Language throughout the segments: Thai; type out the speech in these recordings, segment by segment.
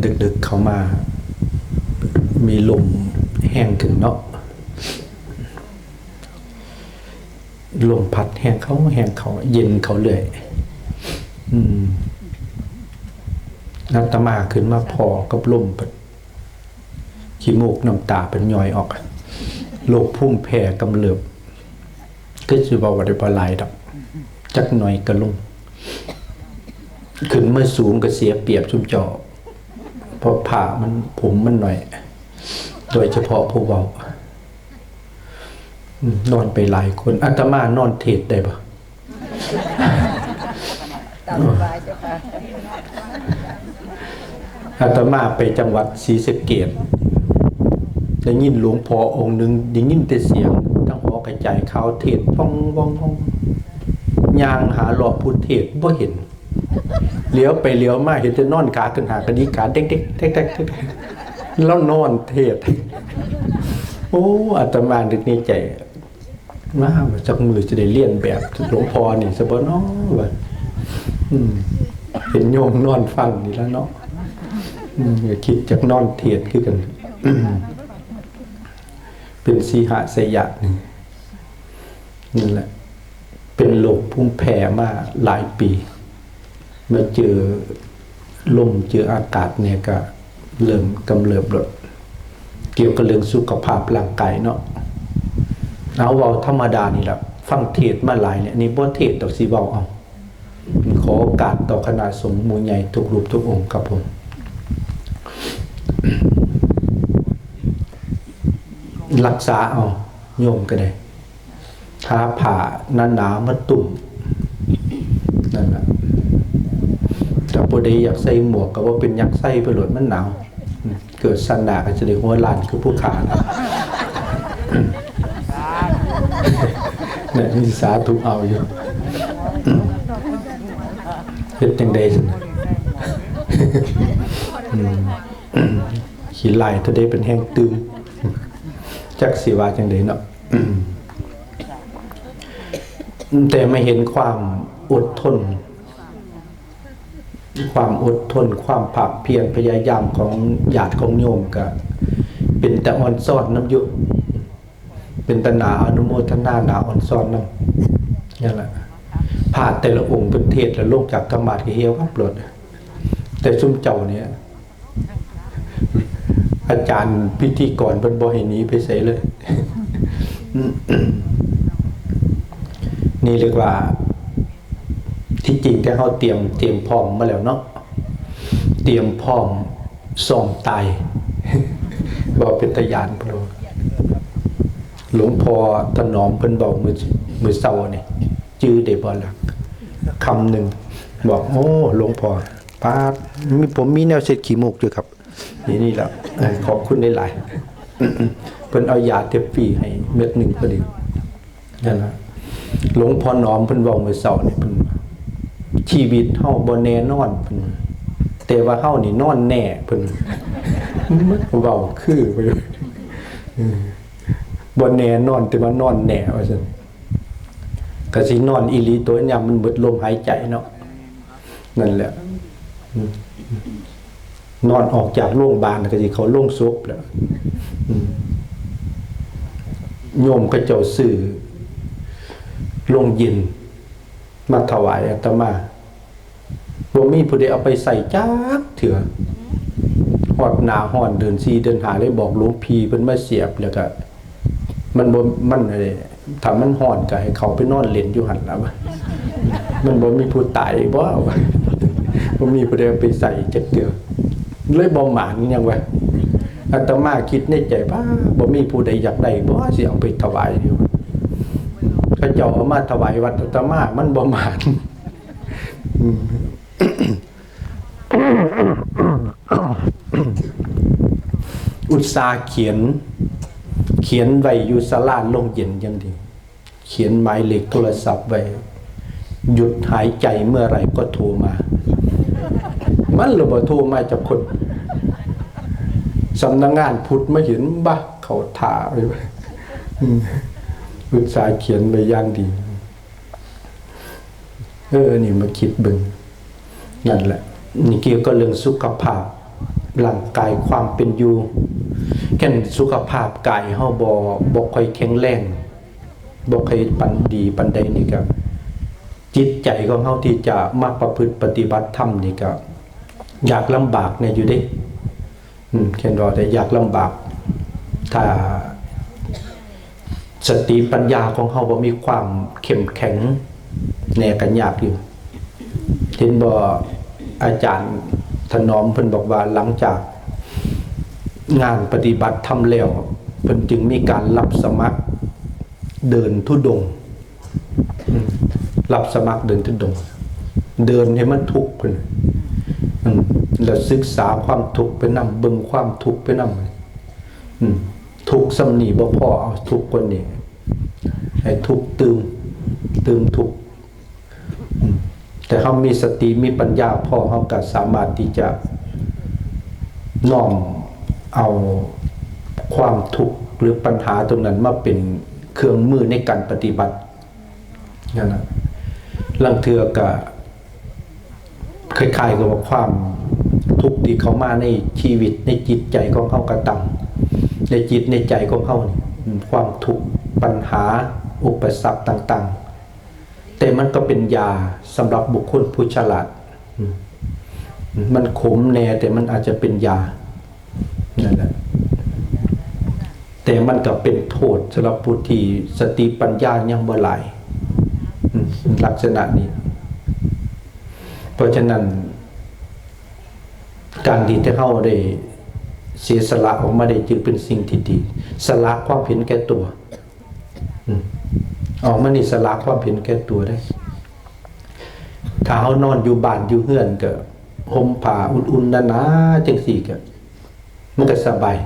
ดึกๆเข้ามามีลมแห้งขึ้นเนาะลมพัดแห้งเขาเย็นเขาเลยอาตมาขึ้นมาพอกับลมขี้มูกน้ำตาเป็นย่อยออกโรคพุ่มแพ้กำเริบก็จะบอกว่าได้ปลายดอกจักหน่อยกระลุ่มขึ้นเมื่อสูงก็เสียเปรียบชุมเจาะเพราะผ่ามันผมมันหน่อยโดยเฉพาะผู้เบานอนไปหลายคนอาตมานอนเทศได้ปะอาตมาไปจังหวัดศรีสะเกษได้ยินหลวงพ่อองค์หนึ่งได้ยินแต่เสียงทั้งหอกระจายข่าวเทศป้องว่องยางหาหลอกพูดเทศบ่เห็นเลี้ยวไปเลี้ยวมาเห็นจะนอนกาขึ้นหากระดิกาเด็กๆแล้วนอนเทศโอ้อาตมาดึกนี้ใจมาจากมือจะได้เลียนแบบหลวงพ่อนี่สบเนาะว่าเห็นโยมนอนฟังนี่แล้วเนาะอย่าคิดจากนอนเทศขึ้นกันเป็นสีหสยะนี่นั่นแหละเป็นโรคภูมิแพ้มาหลายปีเมื่อเจอลมเจออากาศเนี่ยก็เริ่มกำเริบลดเกี่ยวกับเรื่องสุขภาพร่างกายเนาะเอาเว้าธรรมดานี่แหละฟังเทศมาหลายเนี่ยนี่บ่เทศดอกสิเว้าเอาขอโอกาสต่อคณะสงฆ์หมู่ใหญ่ทุกรูปทุกองค์ครับผมรักษาเอาโยมก็ได้ถ้าผ่าหนาๆมาตุ่มนั่นแหละแต่พอดีอยากใส่หมวกก็ว่าเป็นยักษ์ไส้ไปหลดมันหนาวเกิดสันดาก็จะได้หัวลานคือผู้ขาเนี่ยมีสาธุเอาอยู่เฮ็ดจังได๋ซั่นขี้ไหลตัวได้เป็นแห้งตึงจักสิว่าจังได๋เนาะแต่ไม่เห็นความอดทนความภาคเพียรพยายามของญาติของโยมก็เป็นแต่อ่อนซ้อนน้ำอยู่เป็นตนาอนุโมทนาหนาอ่อนซ้อนน้ำนั่นแหละพาแต่ละองค์เป็นเทศและโลกจากธรรมะที่เฮียวครับหลดแต่ซุ่มเจ้าเนี่ยอาจารย์พิธีกรเป็นบ่ให้หนีไปใส่เลยนี่เรียกว่าที่จริงที่เขาเตรียมพร้อมมาแล้วเนาะเตรียมพร้อมส่องตายบอกเป็นตะยานพระหลวงพ่อถนอมเพิ่นบอกมือเศร้าเนี่ยจื้อได้บ่ล่ะคำหนึ่งบอกโอ้หลวงพ่อป้าผมมีแนวเสร็จขี้มูกด้วยครับนี่แหละขอบคุณหลายๆเพิ่นเอายาเทปฟรีให้เม็ดหนึ่งพอดีนั่นแหละหลวงพ่อหนอมเพิ่นบอกมือเศร้าเนี่ยเพิ่นชีวิตเฮาบ่แน่นอนเพิ่นแต่ว่าเฮานี่นอนแน่เพิ่นเว้าคือไปบ่แน่นอนแต่ว่านอนแน่ว่าซั่นก็สินอนอีหลีตัวยามมันเบิดลมหายใจเนาะนั่นแหละนอนออกจากโรงพยาบาลก็สิเขาโรงศพแล้วโยมก็เจ้าซื้อโรงเย็นมาถวายอาตมาบ่มีผู้ใดเอาไปใส่จักเถื่อฮอดหน้าฮ้อนเดือน4เดือน5เลยบอกหลวงพี่เพิ่นมาเสียบแล้วก็มันบ่มันอะไรถ้ามันฮ้อนก็ให้เขาไปนอนเล่นอยู่หั่นล่ะมันบ่มีผู้ตายบ่บ่มีผู้ใดเอาไปใส่จักเถื่อเลยบ่หมานหยังวะอาตมาคิดในใจว่าบ่มีผู้ใดอยากได้บ่สิเอาไปถวายอยู่เขาเจ้าเอามาถวายวัดอาตมามันบ่หมานอุตส่าห์เขียนไว้อยู่ศาลาโรงเย็นจังดีเขียนหมายเลขโทรศัพท์ไว้หยุดหายใจเมื่อไหร่ก็โทรมามันเลยบ่โทรมาจากคนสำนักงานพุทธมาเห็นบ่เขาถ่าไปอุตส่าห์เขียนไว้อย่างดีนี่มาคิดบึงนั่นแหละนี่เกี่ยวกับเรื่องสุขภาพ ร่างกายความเป็นอยู่แค่นสุขภาพกายเฮาบ่ค่อยแข็งแรงบ่ค่อยปานดีปานใดนี่ก็จิตใจของเฮาที่จะมาประพฤติปฏิบัติธรรมนี่ก็อยากลำบากเนี่ยอยู่เด้แค่นว่าแต่อยากลำบากถ้าสติปัญญาของเฮาบ่มีความเข้มแข็งแน่ก็ยากอยู่เห็นบ่อาจารย์ถนอมเพิ่นบอกว่าหลังจากงานปฏิบัติทำแล้วเพิ่นจึงมีการรับสมัครเดินธุดงค์รับสมัครเดินธุดงค์เดินให้มันทุกข์เพิ่นแล้วศึกษาความทุกข์ไปนำเบิ่งความทุกข์ไปนำทุกข์สำนีบ่พอเอาทุกข์คนนี้ให้ทุกข์ตื่มทุกข์แต่เขามีสติมีปัญญาพอเขาก็สามารถที่จะน้อมเอาความทุกข์หรือปัญหาตรงนั้นมาเป็นเครื่องมือในการปฏิบัตินั่นนะลังเทือก็คล้ายๆกับว่าความทุกข์ที่เขามาในชีวิตในจิตใจของเขากระตังในจิตในใจของเขาความทุกข์ปัญหาอุปสรรคต่างๆแต่มันก็เป็นยาสำหรับบุคคลผู้ฉลาดมันขมแน่แต่มันอาจจะเป็นยานั่นแหละแต่มันก็เป็นโทษสำหรับผู้ที่สติปัญญายังบ่หลายลักษณะนี้เพราะฉะนั้นการที่จะเข้าได้เสียสละออกมาได้จึงเป็นสิ่งที่ดีสละความเห็นแก่ตัวออกมานี่สละความเห็นแก่ตัวได้ถ้าเขานอนอยู่บ้านอยู่เฮือนก็ห่มผ้าอุ่นๆหนาๆจังซี่ก็มันก็สบาย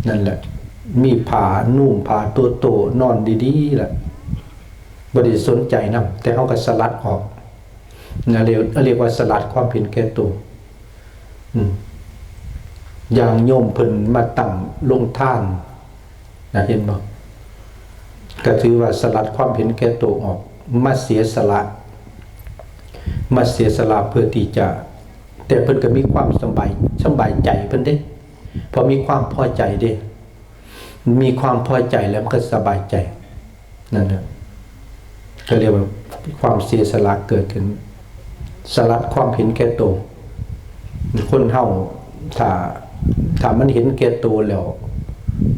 นั่นแหละมีผ้านุ่งผ้าตัวโตนอนดีๆแหละบ่ได้สนใจนำแต่เขาก็สลัดออกนั่นเรียกว่าสลัดความเห็นแก่ตัวอย่างโยมเพิ่นมาตั้งลงทานนะเห็นบ่ก็ถือว่าสลัดความเห็นแก่ตัวออกมาเสียสละเพื่อที่จะแต่เพิ่นก็มีความสบายใจเพิ่นเด้พอมีความพอใจเด้มีความพอใจแล้วมันก็สบายใจนั่นแหละก็เรียกว่าความเสียสละเกิดขึ้นสลัดความเห็นแก่ตัวคนเฮาถ้ามันเห็นแก่ตัวแล้ว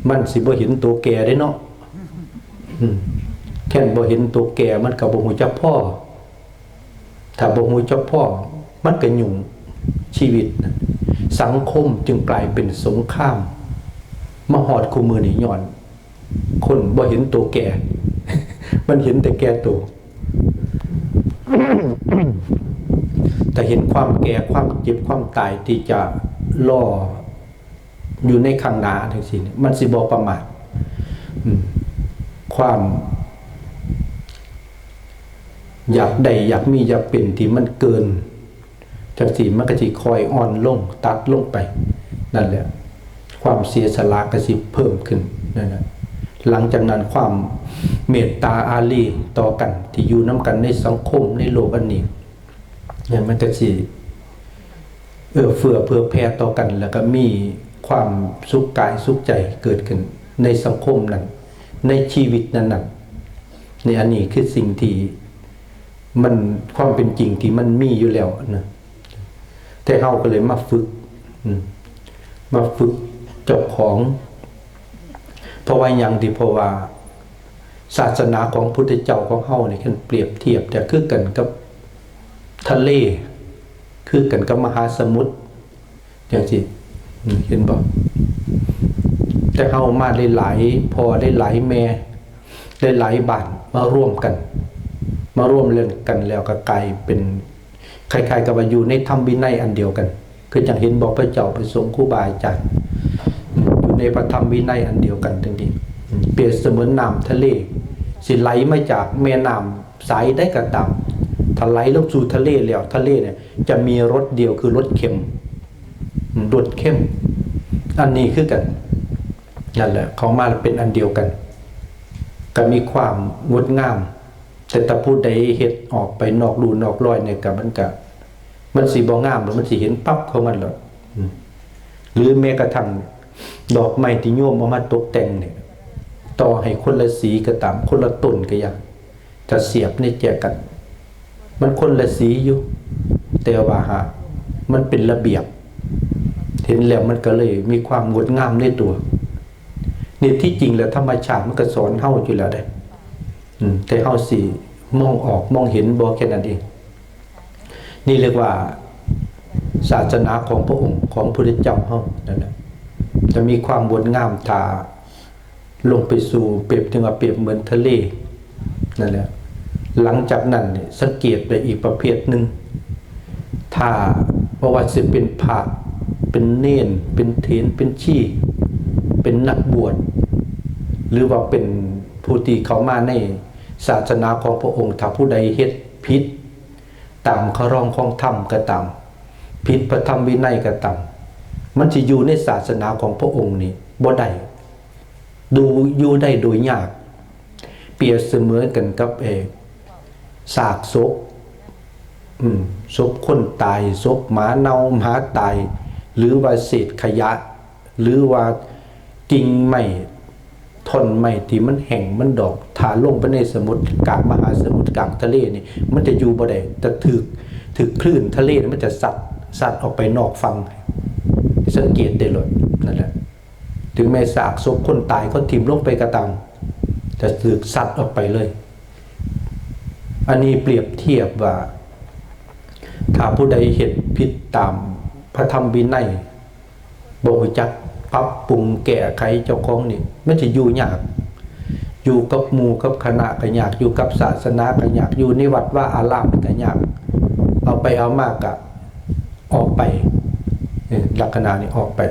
มันสิบ่เห็นตัวแก่ได้เนาะแค่บ่เห็นตัวแก่มันก็บ่ฮู้จักพ่อถ้าบ่ฮู้จักพ่อมันก็ยุ่งชีวิตสังคมจึงกลายเป็นสงครามมาฮอดคู่มือนี่ย้อนคนบ่เห็นตัวแก่ มันเห็นแต่แก่ตัว แต่เห็นความแก่ความเจ็บความตายที่จะรออยู่ในข้างหน้าทั้งสิ้นมันสิบ่ประมาทความอยากได้อยากมีอยากเป็นที่มันเกินจังซี่มันก็สิคอยอ่อนลงตัดลงไปนั่นแหละความเสียสละก็สิเพิ่มขึ้นนั่นแหละหลังจากนั้นความเมตตาอารีต่อกันที่อยู่นำกันในสังคมในโลกอันนี้เนี่ยมันก็สิเฟื้อเผื่อแผ่ต่อกันแล้วก็มีความสุขกายสุขใจเกิดขึ้นในสังคมนั้นในชีวิตนั้นในอันนี้คือสิ่งที่มันความเป็นจริงที่มันมีอยู่แล้วนะแต่เฮาก็เลยมาฝึกเจ้าของเพราะว่าอย่างที่เพราะว่าศาสนาของพุทธเจ้าของเฮานี่คันเปรียบเทียบแต่คือกันกับทะเลคือกันกับมหาสมุทรจังซี่เห็นบ่แต่เฮามาได้หลายพอได้หลายแม่ได้หลายบ้านมาร่วมเล่นกันแล้วก็กลายเป็นคล้ายๆกับว่าอยู่ในธรรมวินัยอันเดียวกันคือจังเห็นบอกพระเจ้าไปสงฆ์ครูบาอาจารย์อยู่ในพระธรรมวินัยอันเดียวกันทั้งนี้เปรียบเสมือนน้ำทะเลสิไหลมาจากแม่น้ำสายได้ก็ตามถ้าไหลลงสู่ทะเลแล้วทะเลเนี่ยจะมีรสเดียวคือรสเค็มอันนี้คือกันนั่นแหละของมาเป็นอันเดียวกันก็มีความงดงามแต่ถ้าผู้ใดเฮ็ดออกไปนอกรูนอกรอยเนี่ยก็ มันสีบ่งามแล้วมันสีเห็นปั๊บของมันเลยหรือแม้กระทั่งดอกไม้ที่โยมเอามาตกแต่งเนี่ยต่อให้คนละสีก็ตามคนละต้นก็ยังจะเสียบในแจกันมันคนละสีอยู่แต่ว่ามันเป็นระเบียบเห็นแล้วมันก็เลยมีความงดงามในตัวนี่ที่จริงแล้วธรรมชาติมันก็สอนเฮาอยู่แล้วได้แต่เฮาสิมองออกมองเห็นบ่แค่นั้นเองนี่เรียกว่าศาสนาของพระองค์ของพระพุทธเจ้าเฮานั่นแหละจะมีความงดงามถ้าลงไปสู่เปรียบถึงว่าเปรียบเหมือนทะเลนั่นแหละหลังจากนั้นเนี่ยสังเกตไปอีกประเภทหนึ่งถ้าว่าจะเป็นพระเป็นเณรเป็นเถรเป็นชีเป็นนักบวชหรือว่าเป็นผู้ที่เขามาในศาสนาของพระองค์ถ้าผู้ใดเฮ็ดผิดตามคำร้องของธรรมก็ตามผิดพระธรรมวินัยก็ตามมันจะอยู่ในศาสนาของพระองค์นี่บ่ได้ดูอยู่ได้โดยยากเปรียบเสมือนกันกับซากศพศพคนตายศพหมาเน่าหมาตายหรือว่าเศษขยะหรือว่ากิ่งไม้ท่อนไม้ที่มันแห้งมันดอกถาลงไปในสมุทรกลางมหาสมุทรกลางทะเลนี่มันจะอยู่บ่ได้จะถึกคลื่นทะเลมันจะสัดออกไปนอกฝั่งสังเกตได้เลยนั่นแหละถึงแม้ซากศพคนตายเขาทิ่มลงไปก็ตามจะถึกสัดออกไปเลยอันนี้เปรียบเทียบว่าถ้าผู้ใดเห็นผิดตามพระธรรมวินัยบ่รู้จักปรับปรุงแก้ไขเจ้าของนี่มันจะอยู่ยากอยู่กับหมู่กับคณะก็ยากอยู่กับศาสนาก็ยากอยู่ในวัดว่าอารามก็ยากเอาไปเอามากก็ออกไปลักษณะนี้ออกไป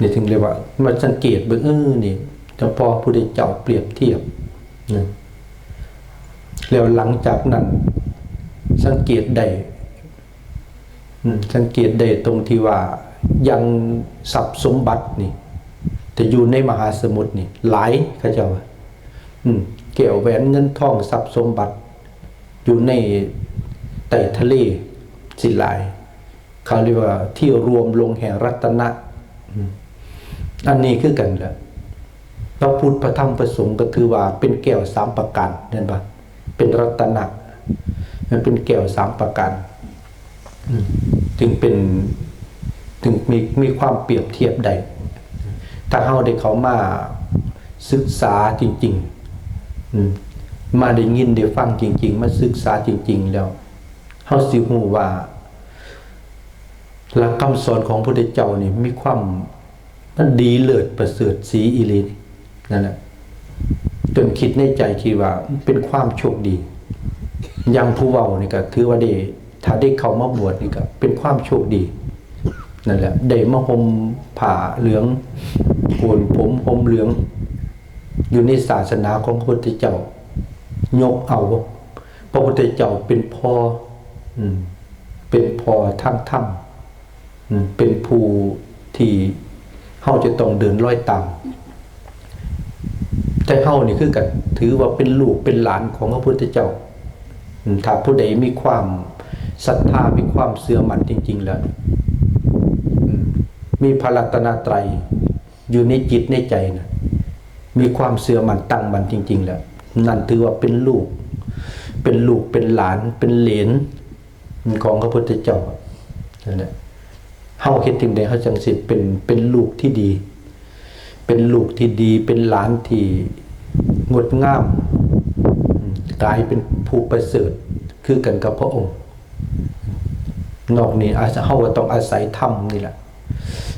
นี่ถึงเรียกว่ามันสังเกตเบิ่งนี่เจ้าพ่อพุทธเจ้าเปรียบเทียบแล้วหลังจากนั้นสังเกตได้ตรงที่ว่ายังทรัพย์สมบัตินี่แต่อยู่ในมหาสมุทรนี่หลายเขาเจ้าแก้วแหวนเงินทองทรัพย์สมบัติอยู่ในใต้ทะเลสิหลายเขาเรียกว่าที่รวมลงแห่งรัตนะอันนี้คือกันแหละพระพุทธพระธรรมพระสงฆ์ก็ถือว่าเป็นแก้ว3ประการนั่นปะเป็นรัตนะมันเป็นแก้ว3ประการจึงมีความเปรียบเทียบได้ถ้าเฮาได้เขามาศึกษาจริงๆมาได้ยินได้ฟังจริงๆมาศึกษาจริงๆแล้วเฮาสิฮู้ว่าหลักคำสอนของพระพุทธเจ้านี่มีความมันดีเลิศประเสริฐสีอีหลีนั่นแหละจนคิดในใจคิดว่าเป็นความโชคดีอย่างผู้เว้านี่ก็ถือว่าได้ถ้าได้เข้ามาบวชนี่ก็เป็นความโชคดีนั่นแหละได้มาห่มผ้าเหลืองโกนผมห่มเหลืองอยู่ในศาสนาของพระพุทธเจ้ายกเอาพระพุทธเจ้าเป็นพ่อทางธรรมเป็นผู้ที่เฮาจะต้องเดินร้อยตามแต่เฮานี่คือกันถือว่าเป็นลูกเป็นหลานของพระพุทธเจ้าถ้าผู้ใดมีความศรัทธามีความเชื่อมั่นจริงๆแล้วมีพระรัตนตรัยอยู่ในจิตในใจนะมีความเชื่อมั่นตั้งมั่นจริงๆแล้วนั่นถือว่าเป็นลูกเป็นหลานเป็นเหลนของพระพุทธเจ้านั่นแหละเฮาเฮ็ดถึงได้เฮาจังสิเป็นลูกที่ดีเป็นลูกที่ดีเป็นหลานที่งดงามกลายเป็นผู้ประเสริฐคือกันกับพระองค์นอกนี้เฮาก็ต้องอาศัยธรรมนี่แหละ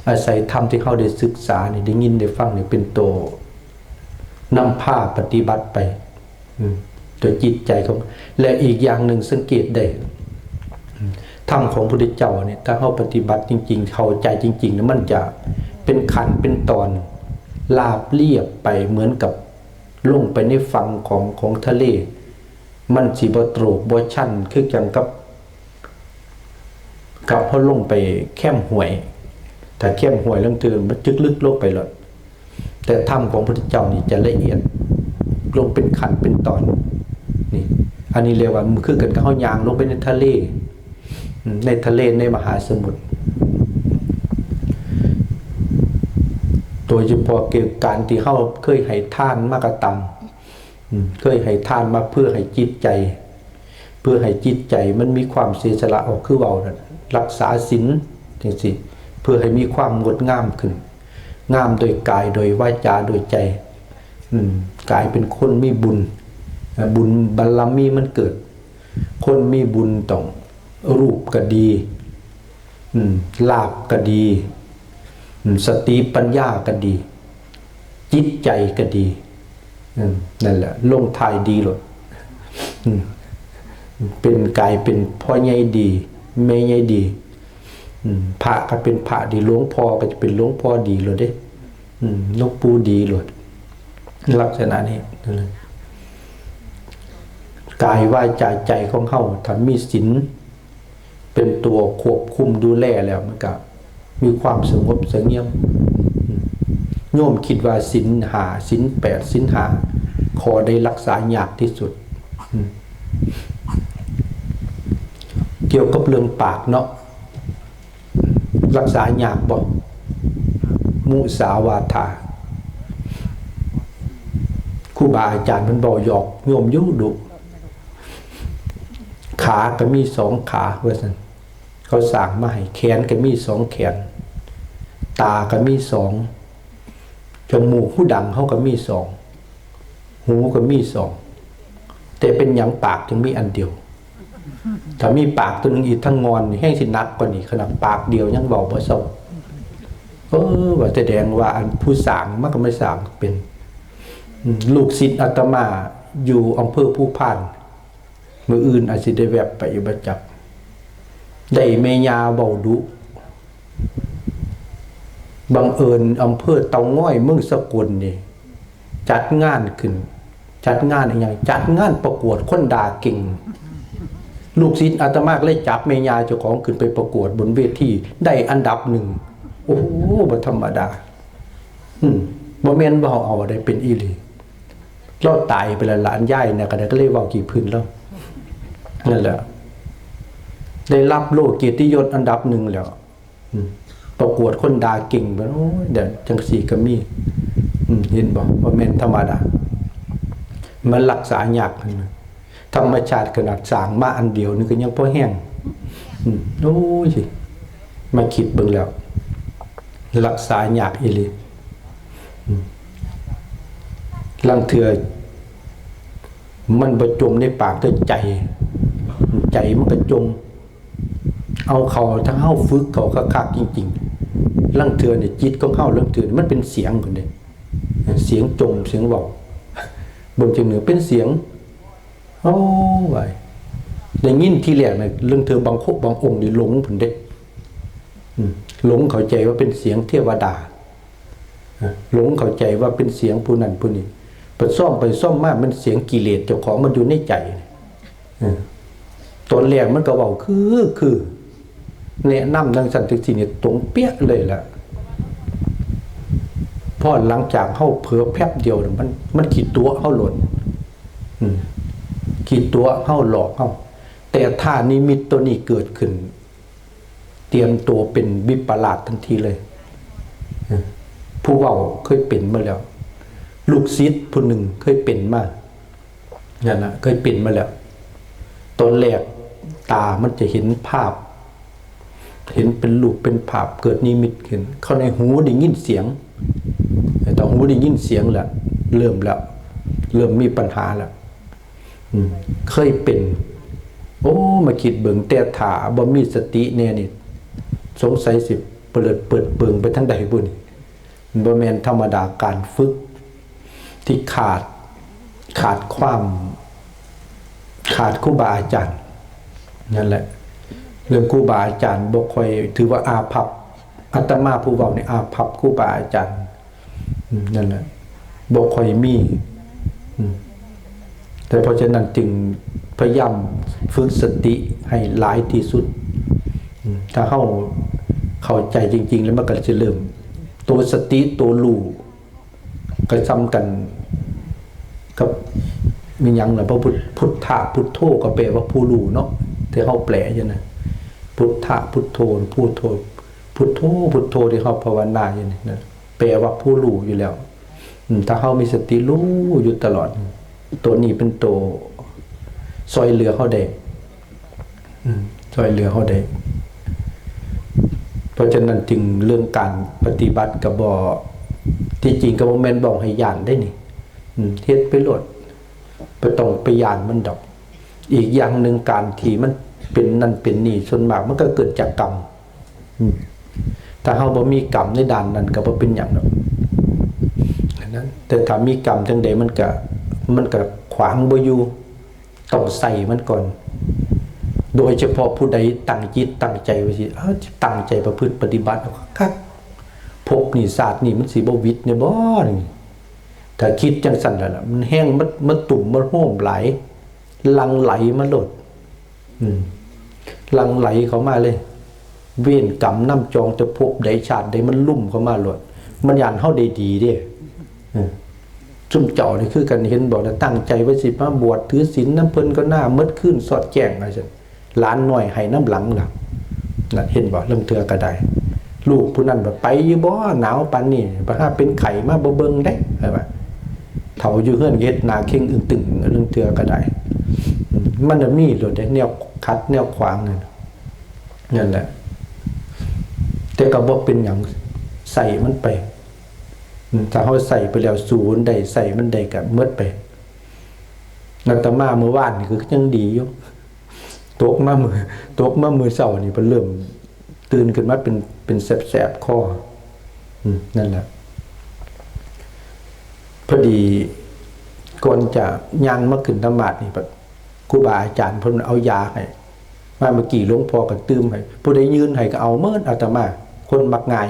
อาศัยธรรมที่เฮาได้ศึกษานี่ได้ยินได้ฟังนี่เป็นตัวนำพาปฏิบัติไปตัวจิตใจของและอีกอย่างหนึ่งสังเกตได้ธรรมของพระพุทธเจ้าเนี่ยถ้าเฮาปฏิบัติจริงๆเข้าใจจริงๆแล้วมันจะเป็นขั้นเป็นตอนราบเรียบไปเหมือนกับลงไปในฝั่งของทะเลมันสิบ่โตรกบ่ชันคือจังกับพอลงไปแคมห้วยถ้าแคมห้วยลงตื่นมันจึกลึกลงไปเลยแต่ธรรมของพระพุทธเจ้านี่จะละเอียดลงเป็นขั้นเป็นตอนนี่อันนี้เรียกว่ามันคือกันกับเฮายางลงไปในทะเล ในทะเลในมหาสมุทรโดยเฉพาะเกี่ยวกับการที่เขาเคยให้ทานมากระตำเคยให้ทานมาเพื่อให้จิตใจเพื่อให้จิตใจมันมีความเสียสละออกคือเว้านั่นรักษาศีลจังซี่เพื่อให้มีความงดงามขึ้นงามโดยกายโดยวาจาโดยใจกายเป็นคนมีบุญบุญบารมีมันเกิดคนมีบุญต้องรูปก็ดีลาภก็ดีสติปัญญาก็ดีจิตใจก็ดีนั่นแหละลงท้ายดีหลดเป็นกายเป็นพ่อใหญ่ดีแม่ใหญ่ดีพระก็เป็นพระดีหลวงพ่อก็จะเป็นหลวงพ่อดีเลยเด้หลวงปู่ดีเลยลักษณะนี้นั่นเลยกายวาจาใจของเขาถ้ามีศีลเป็นตัวควบคุมดูแลแล้วมันก็มีความสงบเสงี่ยมโยมคิดว่าศีล5ศีล8ศีล5ขอได้รักษายากที่สุดเกี่ยวกับเรื่องปากเนาะรักษายากบ่มุสาวาทาครูบาอาจารย์มันบอกหยอกโยมยุ่ดุขาก็มี2ขาว่าซั่นเขาสั่งมาให้แขนก็มี2แขนตาก็มี2จมูกหูดังเขาก็มี2หูก็มี2แต่เป็นหยังปากจึงมีอันเดียวถ้ามีปากตัวนึงอีกทั้งงอนนี่แห้งสินักกว่านี้ขนาดปากเดียวยังเว้าบ่เซาว่าแสดงว่าอันผู้สร้างมันก็ไม่สร้างเป็นลูกศิษย์อาตมาอยู่อำเภอภูพานมื้ออื่นอาจสิได้แวบไปอยู่ประจักษ์ได้แม่ย่าเว้าดุบังเอิญอำเภอเตาง้อยเมืองสกลนี่จัดงานขึ้นจัดงานอย่างจัดงานประกวดคนด่าเก่งลูกศิษย์อาตมาเลยจับแม่ย่าเจ้าของขึ้นไปประกวดบนเวทีได้อันดับ1โอ้โหบ่ธรรมดาบ่แม่นบ่เอาได้เป็นอีหลีเราตายไปแล้วหลานย่ายเนี่ยก็ได้ก็เลยเว้ากี่พื้นแล้วนั่นแหละได้รับโลกเกียรติยศอันดับ1แล้วประกวดคนด่าเก่งบ่โอ้ยเดี๋ยวจังซี่ก็มีเห็นบ่บ่แม่นธรรมดามันรักษายากธรรมชาติขนาดสร้างมาอันเดียวนี่ก็ยังพอแห้งโอ้ยมาคิดเบิ่งแล้วรักษายากอีหลีลังเถื่อมันบ่จมในปากด้วยใจมันก็จมเอาเขาทั้งเฮาฝึกเขาคักๆจริงๆลังเถื่อเนี่ยจิตของเฮาลังเถื่อมันเป็นเสียงพุ่นเด้เสียงจมเสียงเว้าบนจังเหนือเป็นเสียงโอ้ยได้ยินทีแรกน่ะเรื่องเธอบางองค์นี่หลงพุ่นเด้หลงเข้าใจว่าเป็นเสียงเทวดาหลงเข้าใจว่าเป็นเสียงผู้นั้นผู้นี้ไปซ่อมมามันเสียงกิเลสเจ้าของมันอยู่ในใจตอนแรกมันก็เว้าคือแนะนำดังสันติสิเนี่ยตรงเปี้ยเลยล่ะพอหลังจากเฮาเผลอแป๊บเดียวมันขีดตัวเฮาหล่นขีดตัวเฮาหลอกเฮาแต่ถ้านิมิตตัวนี้เกิดขึ้นเตรียมตัวเป็นวิปลาสทันทีเลยผู้เว้าเคยเป็นมาแล้วลูกศิษย์ผู้หนึ่งเคยเป็นมานั่นน่ะเคยเป็นมาแล้วตอนแรกตามันจะเห็นภาพเห็นเป็นรูปเป็นภาพเกิดนิมิตขึ้นเข้าในหูได้ยินเสียงแต่หูได้ยินเสียงแล้วเริ่มมีปัญหาแล้วเคยเป็นโอ้มาคิดเบิ่งแต่ถ้าบ่มีสติแน่นี่สงสัยสิเปิดเบิ่งไปทางใดบุญบ่แม่นธรรมดาการฝึกที่ขาดความขาดครูบาอาจารย์นั่นแหละเรื่องครูบาอาจารย์บ่ค่อยถือว่าอาภัพอาตมาผู้เว้านี่อาภัพครูบาอาจารย์นั่นแหละบ่ค่อยมีแต่เพราะฉะนั้นจึงพยายามฝึกสติให้หลายที่สุดถ้าเข้าใจจริงๆแล้วมันก็จะเริ่มตัวสติตัวรู้ก็ซ้ำกันกับมีหยังล่ะพระพุทธะพุทโธก็แปลว่าผู้รู้เนาะที่เฮาแปลอยู่นะ พุทธะพุทโธพุทโธพุทโธพุทโธที่เขาภาวนาอยู่นี่นะแปลว่าผู้รู้อยู่แล้วถ้าเขามีสติรู้อยู่ตลอดตัวนี้เป็นตัวซอยเหลือเขาได้ซอยเหลือเขาได้เพราะฉะนั้นจึงเรื่องการปฏิบัติกับบ่ที่จริงกับบ่แม่นบอกให้ย่านได้นี่เฮ็ดไปโลดบ่ต้องไปย่านมันดอกอีกอย่างหนึ่งการที่มันเป็นนั่นเป็นนี่ส่วนมากมันก็เกิดจากกรรมถ้าเฮาบ่มีกรรมในด้านนั้นก็บ่เป็นหยังดอกนั้นแต่ถ้ามีกรรมจังใดมันก็ขวางบ่อยู่ต้องใส่มันก่อนโดยเฉพาะผู้ใดตั้งจิตตั้งใจไว้สิตั้งใจประพฤติปฏิบัติครับภพนี่ศาสตร์นี่มันสิบ่วิตเนี่ยบ่นี่ถ้าคิดจังซั่นแล้วล่ะมันแห้งมันตุ่มมันโหมไหลลังไหลมาโลดลังไหลเข้ามาเลยเวรกรรมนำจองจะภพใดชาติใดมันลุ่มเข้ามาโลดมันย่านเฮาได้ดีเด้จุ่มเจ้านี่คือกันเห็นบอกนะตั้งใจไว้สิมาบวชถือศีลน้ำเพิ่นก็หน้ามืดขึ้นสอดแจ้งว่าซั่นหลานน้อยให้น้ำหลังล่ะนั่นเห็นบ่เริ่มเทื่อก็ได้ลูกผู้นั้นบ่ไปอยู่บ่หนาวปานนี้บ่ถ้าเป็นไข้มาบ่เบิ่งได้ใช่ป่ะเฒ่าอยู่เฮือนเฮ็ดหน้าเข่งอึ้งตึงเรื่องเทื่อก็ได้มันมีโลดได้แนวคัดแนวขวางนั่นแหละแต่ก็บ่เป็นหยังใส่มันไปถ้าเขาใส่ไปแล้วศูนย์ได้ใส่มันได้กับเมื่อไปนักตมาเมื่อวานนี่คือยังดีอยู่ตกมามือเสาร์นี่มันเริ่มตื่นขึ้นมาเป็นแสบคอนั่นแหละพอดีก่อนจะย่างมาขึ้นธรรมะนี่ครูบาอาจารย์เพิ่นเอายาให้มาเมื่อกี้หลวงพ่อก็ตื้มให้ผู้ใดยืนให้ก็เอาเมื่ออาตมาคนมักง่าย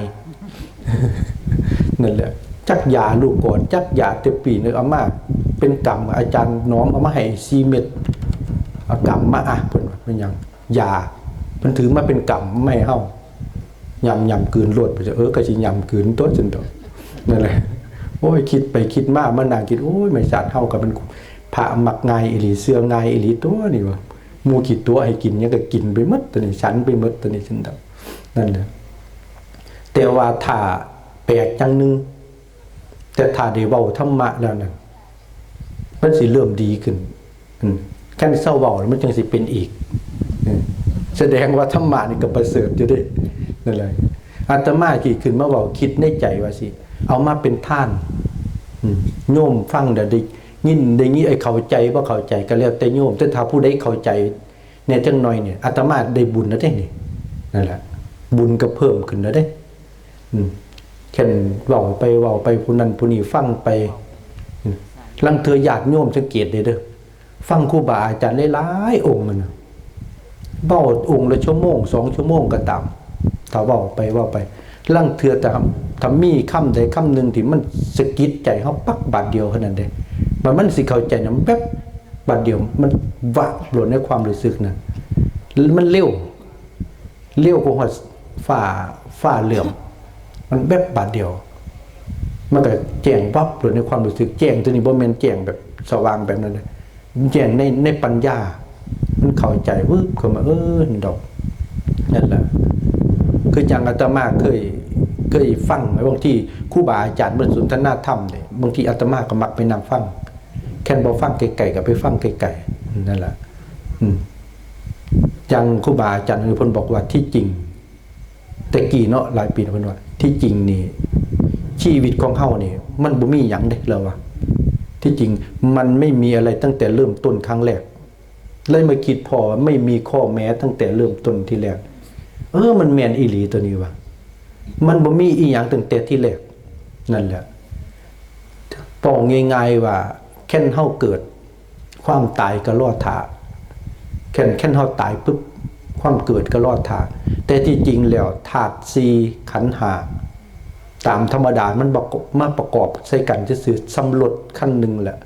นั่นแหละจักยาลูกก่อนจักยาเตปีนึกเอามาเป็นกรรมอาจารย์น้อมเอามาให้4 เม็ดเอากรรมมาเพิ่นว่าเป็นหยังยาเพิ่นถือมาเป็นกรรมไม่เฮายำกืนรวดไปก็สิยำกืนต้นจนดอกนั่นแหละโอ้ยคิดไปคิดมามันนางคิดโอ้ยไม่สาดเฮาก็เป็นพระมักง่ายอีหลีเสื้อง่ายอีหลีตัวนี่ว่าหมู่กี่ตัวให้กินยังก็กินไปหมดตัวนี้ฉันไปหมดตัวนี้ฉันดอกนั่นแหละแต่ว่าถ้าแปลกจังนึงแต่ถ้าได้เว้าธรรมะแล้วนั่นมันสิเริ่มดีขึ้นแค่เศร้าเว้าแล้วมันจังสิเป็นอีกแสดงว่าธรรมะนี่ก็ประเสริฐอยู่เด้นั่นแหละอาตมากี่ขึ้นมาเว้าคิดในใจว่าสิเอามาเป็นท่านโยมฟังได้ยินได้งี้ไอ้เข้าใจบ่เข้าใจก็แล้วแต่โยมแต่ถ้าผู้ใดเข้าใจเนี่ยจังหน่อยเนี่ยอาตมาได้บุญแล้วเด้นี่นั่นแหละบุญก็เพิ่มขึ้นแล้วเด้แค่เว้าไปผู้นั้นผู้นี้ฟังไปลังเทื่อญาติโยมสังเกตได้เด้อฟังครูบาอาจารย์หลายๆองค์มันเว้าองค์ละชั่วโมง2 ชั่วโมงก็ตามถ้าเว้าไปลังเทื่อแต่ถ้ามีคำใดคำหนึ่งที่มันสะกิดใจเฮาปักบาดเดียวเท่านั้นเด้มันสิเข้าใจนำแป๊บบาดเดียวมันวะหล่นในความรู้สึกน่ะมันเร็วกว่าฟ้าเหลื่อมมันแบบบาดเดียวมันก็แจ้งปั๊บหรือในความรู้สึกแจ้งตัวนี้บ่แม่นแจ้งแบบสว่างแบบนั้นเลยแจ้งในปัญญามันเข้าใจวึบเข้ามาดอกนั่นแหละคืออย่างอาตมาเคยฟังบางทีครูบาอาจารย์เมื่อสนทนาธรรมเนี่ยบางทีอาตมาก็มักไปนั่งฟังแค่บ่ฟังไกลๆก็ไปฟังไกลๆนั่นแหละอย่างครูบาอาจารย์เพิ่นบอกว่าที่จริงแต่กี่เนาะหลายปีเพิ่นว่าที่จริงนี่ชีวิตของเฮานี่มันบ่มีหยังเด้แล้วว่าที่จริงมันไม่มีอะไรตั้งแต่เริ่มต้นครั้งแรกเลยมาคิดพอไม่มีข้อแม้ตั้งแต่เริ่มต้นที่แรกมันแม่นอีหลีตัวนี้ว่ะมันบ่มีอีหยังตั้งแต่ที่แรกนั่นแหละป้องง่ายๆว่าแค่นเฮาเกิดความตายก็รอท่าแค่นเฮาตายปุ๊บความเกิดก็รอดท่าแต่ที่จริงแล้วธาตุ4ขันธ์5ตามธรรมดามันมาประกอบใส่กันซื่อๆสำรวจขั้นนึงแหละ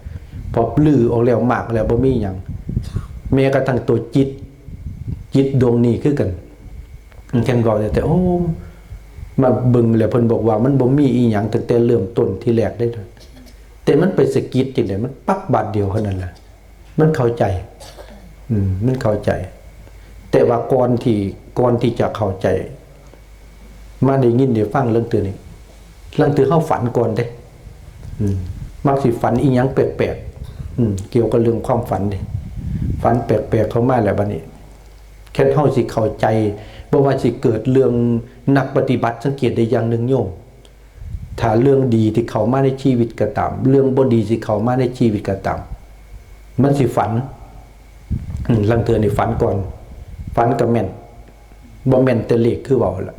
พอลื้อออกแล้วมากแล้วบ่มีหยังแม้กระทั่งตัวจิตดวงนี้คือกันแค่นบอกแต่มาเบิ่งแล้วเพิ่นบอกว่ามันบ่มีอีหยังตั้งแต่เริ่มต้นที่แรกได้แต่มันไปสะกิดจังได๋มันปักบาดเดียวเท่านั้นแหละมันเข้าใจมันเข้าใจแต่ว่าก่อนที่ ก่อนที่จะเข้าใจมาได้ยินได้ฟังเรื่องตัวนี้เรื่องตัวเฮาฝันก่อนเด้มักสิฝันอีหยังแปลกๆเกี่ยวกับเรื่องความฝันเด้ฝันแปลกๆเข้ามาแล้วบัดนี้แค่เฮาสิเข้าใจบ่ว่าสิเกิดเรื่องนักปฏิบัติสังเกตได้อย่างหนึ่งโยมถ้าเรื่องดีที่เข้ามาในชีวิตก็ตามเรื่องบ่ดีที่เข้ามาในชีวิตก็ตามมันสิฝันลังเทื่อนี่ฝันก่อนฝันก็แม่นบ่แม่นแต่เลขคือเว้าล่ะ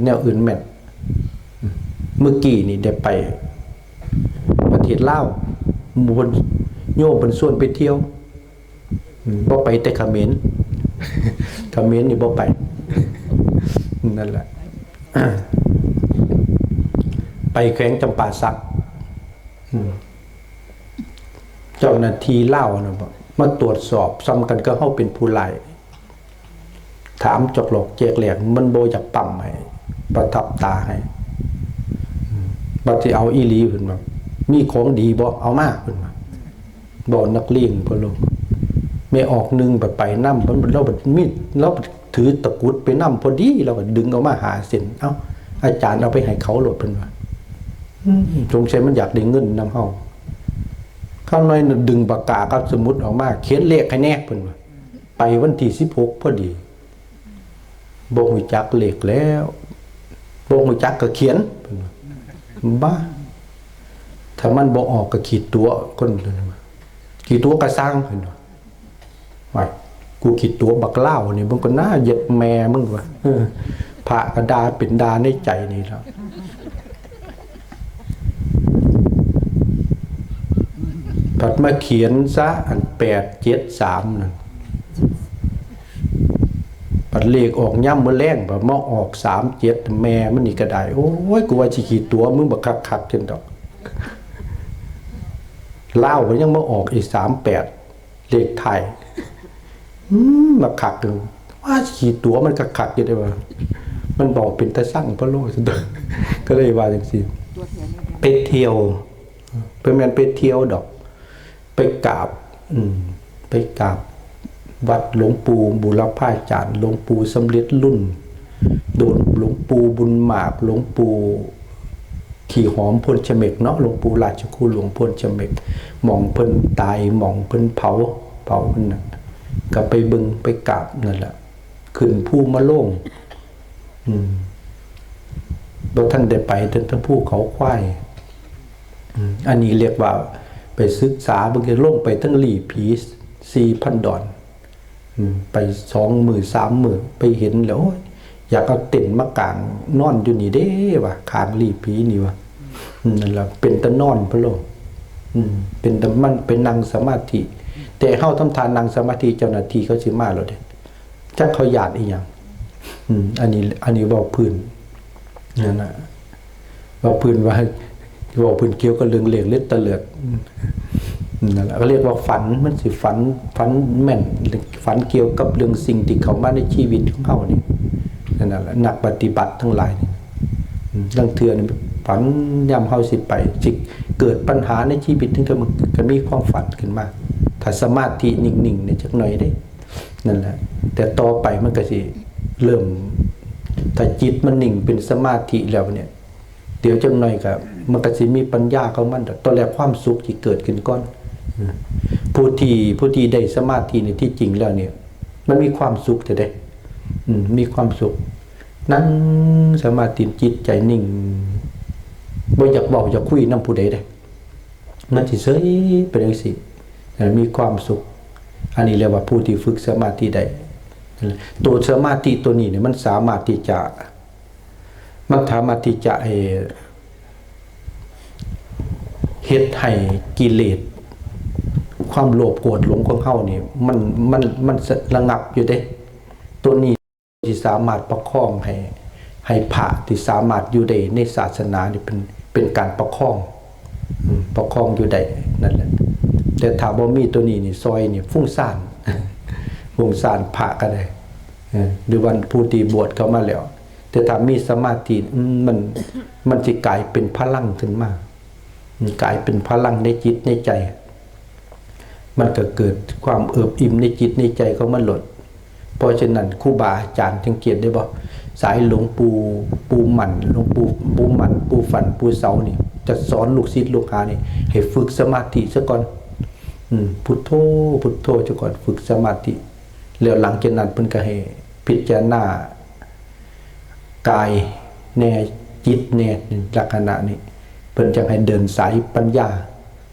แนวอื่นแม่นเมื่อกี้นี่ได้ไปประเทศลาวหมู่โยมเพิ่นชวนไปเที่ยวบ่ไปแต่เขมรเขมรนี่บ่ไปนั่นแหละไปแขวงจำปาสักเจ้าหน้าที่ลาวนะบ่มาตรวจสอบซ้ำกันก็เฮาเป็นผู้ร้ายถามจกหลอกแจกแหลกมันบ่อยากปั๊มให้ประทับตาให้บัดสิเอาอีหลีเพิ่นว่ามีของดีบ่เอามาเพิ่นว่าบ่นักเลงเพิ่นลงไม่ออกนึงไปนำเราบัดมีเราถือตะกุดไปนำพอดีเราก็ดึงเอามาหาเส้นเอ้าอาจารย์เอาไปให้เขาโลดเพิ่นว่าสงสัยมันอยากได้เงินนำเฮาข้างในดึงปากกากับสมุดออกมาเขียนเลขให้แน่เพิ่นว่าไปวันที่16พอดีบ่ฮู้จักเลขแล้วบ่ฮู้จักก็เขียนเพิ่นว่าบ้าถ้ามันบ่ออกก็ขีดตัวคนเลยว่าขีดตัวก็สร้างเพิ่นว่าว่ากูขีดตัวบักเล่านี่มึงก็น่าเหย็ดแม่มึงว่าพระกระดาเป็นดาในใจนี่แล้วผัดมาเขียนซะอัน873นั่นปัดเลขออกย่ำเมื่อแรงแบบมาออก37แม่มันนี่ก็ได้โอ้ยกูว่าสิขีดตัวมึงบักคักๆจนดอกเล่ามันยังมาออกอีก38เลขไทยมาคักนึงว่าขีดตัวมันคักๆอยู่ได้ว่ามันบอกเป็นตะสั่งพะโลสุดก็เลยว่าจังซี่ไปเที่ยวเพิ่นแม่นไปเที่ยวดอกไปกราบไปกราบวัดหลวงปู่บุรพาจารย์หลวงปู่สำเร็จรุ่นโดนหลวงปู่บุญหมากหลวงปู่ขี่หอมพลเฉเมกเนาะหลวงปู่ราชครูหลวงพลเฉเมกหม่องเพิ่นตายหม่องเพิ่นเผาเพิ่นน่ะก็ไปบึงไปกราบนั่นแหละขึ้นภูมะโล่งบ่ท่านได้ไปทั้งภูเขาควายอันนี้เรียกว่าไปศึกษาเบิ่งลงไปทั้งหลีผี 4,000 ดอนไป2 มื้อ 3 มื้อไปเห็นแล้วอยากเอาเต็นท์มากางนอนอยู่นี่เด้ว่ะข้างหลีผีนี่ว่ะนั่นล่ะเป็นตะนอนพะโลเป็นตะมันเป็นนั่งสมาธิแต่เฮาทำทานนั่งสมาธิเจ้าหน้าที่เขาสิมาแล้วเด้จักเขาญาติอีหยังอันนี้เว้าพื้นนั่นน่ะเว้าพื้นว่าเว้าพื้นเกี่ยวกับเรื่องเลขเล็ดตะเลิดนั่นแหละก็เรียกว่าฝันมันสิฝันแม่นฝันเกี่ยวกับเรื่องสิ่งที่เข้ามาในชีวิตของเฮานี่นั่นแหละนักปฏิบัติทั้งหลายดังเทื่อนี่ฝันยามเฮาสิไปสิเกิดปัญหาในชีวิตถึงมันก็มีความฝันขึ้นมาถ้าสมาธินิ่งๆเนี่ยจักหน่อยได้นั่นแหละแต่ต่อไปมันก็สิเริ่มถ้าจิตมันนิ่งเป็นสมาธิแล้วเนี่ยเดี๋ยวจักหน่อยก็มันก็สิมีปัญญาของมันตอนแรกความสุขที่เกิดขึ้นก่อนผู้ที่ได้สมาธินี่ที่จริงแล้วเนี่ยมันมีความสุขแต่ได้มีความสุขนั่งสมาธิจิตใจนิ่งบ่อยากบอกอยากคุยนำผู้ใดได้มันสิเฉยไปจังซี่มีความสุขอันนี้เรียกว่าผู้ที่ฝึกสมาธิได้ตัวสมาธิตัวนี้เนี่ยมันสามารถที่จะเฮ็ดให้กิเลสความโลภโกรธหลงของเฮานี่มันระงับอยู่เด้ตัวนี้ที่สามารถประคองให้พระที่สามารถอยู่ได้ในศาสนานี่เป็นการประคองอยู่ได้นั่นแหละแต่ถ้าบ่มีตัวนี้นี่ซอยนี่ฟุ้งซ่านพระก็ได้หรือวันผู้ที่บวชเข้ามาแล้วแต่ถ้ามีสมาธิมันสิกลายเป็นพลังขึ้นมากลายเป็นพลังในจิตในใจมันก็เกิดความเอิบอิ่มในจิตในใจของมันหลด เพราะฉะนั้นครูบาอาจารย์สังเกตได้บ่สายหลวงปู่หมันหลวงปู่หมันปู่ฝันปู่เสานี่จะสอนลูกศิษย์ลูกหานี่ให้ฝึกสมาธิซะก่อนพุทโธพุทโธซะก่อนฝึกสมาธิแล้วหลังจากนั้นเพิ่นก็ให้พิจารณากายแน่จิตแน่ลักษณะนี้เพิ่นจะให้เดินสายปัญญา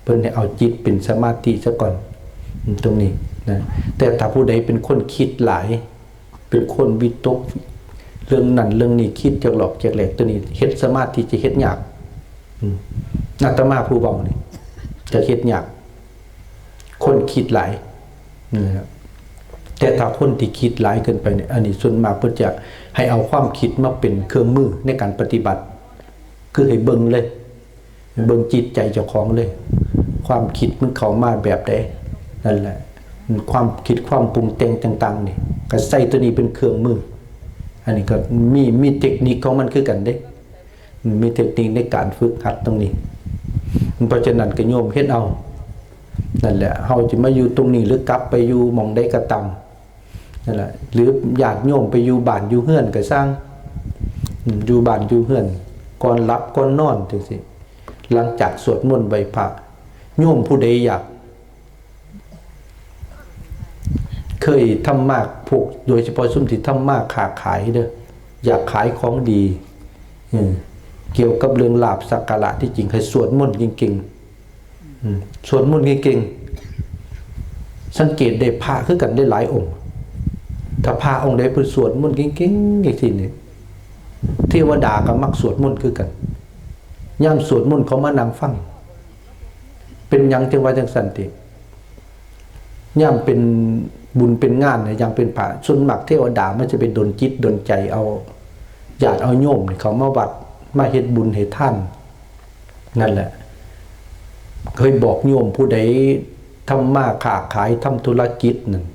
เพิ่นให้เอาจิตเป็นสมาธิซะก่อนตรงนี้นะแต่ถ้าผู้ใดเป็นคนคิดหลายเป็นคนวิตกเรื่องนั้นเรื่องนี้คิดจากหลอกจากแหลกตัวนี้เฮ็ดสมาธิจะเฮ็ดยากอาตมาผู้เว้านี่จะเฮ็ดยากคนคิดหลายนะครับแต่ถ้าคนที่คิดหลายเกินไปเนี่ยอันนี้ส่วนมากเพิ่นจะให้เอาความคิดมาเป็นเครื่องมือในการปฏิบัติคือให้เบิ่งเลยเบิ่งจิตใจเจ้าของเลยความคิดมันเข้ามาแบบใดนั่นแหละความคิดความปรุงแต่งต่างๆนี่ก็ใส่ตัวนี้เป็นเครื่องมืออันนี้ก็มีเทคนิคของมันคือกันเด้มีเทคนิคในการฝึกหัดตรงนี้เพราะฉะนั้นก็โยมเฮ็ดเอานั่นแหละเฮาจะมาอยู่ตรงนี้หรือกลับไปอยู่หม่องใดก็ตามนั่นแหละหรือญาติโยมไปอยู่บ้านอยู่เฮือนก็สร้างอยู่บ้านอยู่เฮือนก่อนหลับก่อนนอนจังซี่หลังจากสวดมนต์ไหว้พระโยมผู้ใดอยากเคยทำมากพวกโดยเฉพาะซุ่มที่ทำมากค้าขายเด้ออยากขายของดีเกี่ยวกับเรื่องลาภสักการะที่จริงให้สวดมนต์เก่งๆสวดมนต์เก่งๆสังเกตได้พระคือกันได้หลายองค์ถ้าพระองค์ใดเพิ่นสวดมนต์เก่งๆจังซี่นี่เทวดาก็มักสวดมนต์คือกันย่ามสวดมนต์เขามานั่งฟังเป็นหยังจังว่าจังซั่นติย่ามเป็นบุญเป็นงานเนี่ยยังเป็นพระส่วนมากเทวดามันจะเป็นดลจิตดลใจเอาญาติเอาโยมนี่เขามาวัดมาเฮ็ดบุญเฮ็ดทานนั่นแหละเคยบอกโยมผู้ใดทำมาค้าขายทำธุรกิจนั่น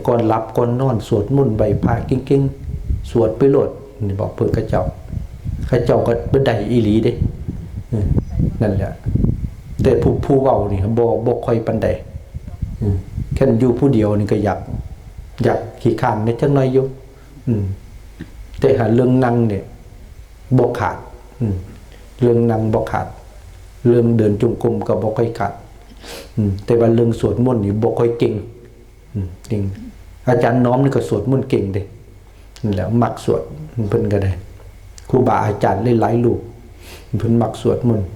ก่อนหลับก่อนนอนสวดมนต์ไหว้พระเก่งๆสวดไปโลดนี่บอกเพิ่นเขาเจ้าก็บ่ได้อีหลีเด้นั่นแหละแต่ผู้เว้านี่บ่ค่อยปานใดแค่อยู่ผู้เดียวนี่ก็อยากขี้ข้านนิดจังน้อยอยู่แต่หาเรื่องนั่งเนี่ยบ่ขาดเรื่องนั่งบ่ขาดเรื่องเดินจงกรมก็บ่ค่อยขาดแต่ว่าเรื่องสวดมนต์นี่บ่ค่อยเก่งจริงอาจารย์น้อมนี่ก็สวดมนต์เก่งเด้นั่นแหละมักสวดเพิ่นก็ได้ครูบาอาจารย์หลายๆรูปเพิ่นมักสวดมนต์